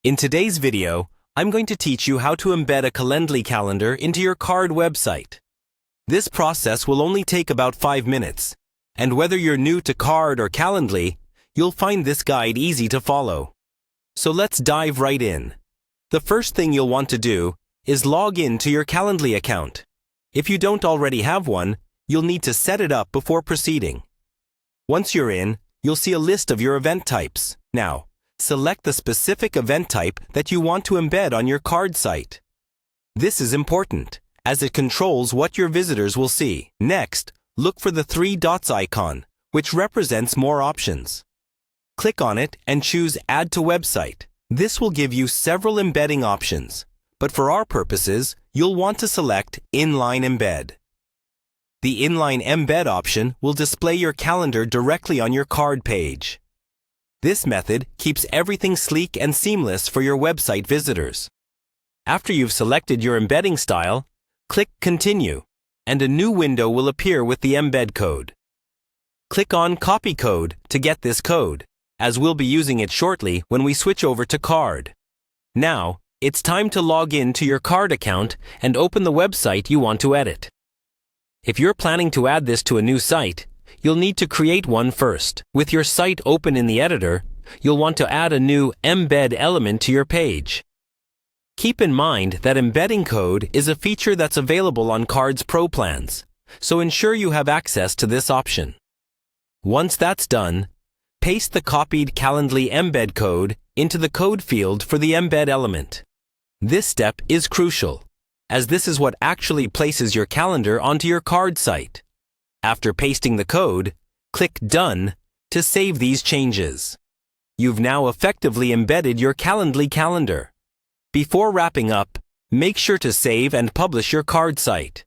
In today's video, I'm going to teach you how to embed a Calendly calendar into your card website. This process will only take about 5 minutes, and whether you're new to Card or Calendly, you'll find this guide easy to follow. So let's dive right in. The first thing you'll want to do is log in to your Calendly account. If you don't already have one, you'll need to set it up before proceeding. Once you're in, you'll see a list of your event types. Now, select the specific event type that you want to embed on your card site. This is important, as it controls what your visitors will see. Next, look for the 3 dots icon, which represents more options. Click on it and choose Add to Website. This will give you several embedding options, but for our purposes, you'll want to select Inline Embed. The Inline Embed option will display your calendar directly on your card page. This method keeps everything sleek and seamless for your website visitors. After you've selected your embedding style, click Continue, and a new window will appear with the embed code. Click on Copy Code to get this code, as we'll be using it shortly when we switch over to Card. Now, it's time to log in to your card account and open the website you want to edit. If you're planning to add this to a new site, you'll need to create one first. With your site open in the editor, you'll want to add a new Embed element to your page. Keep in mind that embedding code is a feature that's available on Card's Pro plans, so ensure you have access to this option. Once that's done, paste the copied Calendly embed code into the code field for the embed element. This step is crucial, as this is what actually places your calendar onto your card site. After pasting the code, click Done to save these changes. You've now effectively embedded your Calendly calendar. Before wrapping up, make sure to save and publish your card site.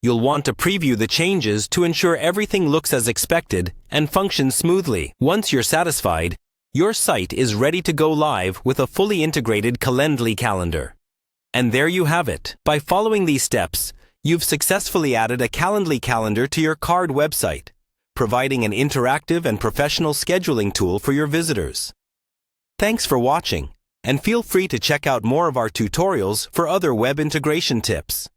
You'll want to preview the changes to ensure everything looks as expected and functions smoothly. Once you're satisfied, your site is ready to go live with a fully integrated Calendly calendar. And there you have it. By following these steps, you've successfully added a Calendly calendar to your card website, providing an interactive and professional scheduling tool for your visitors. Thanks for watching, and feel free to check out more of our tutorials for other web integration tips.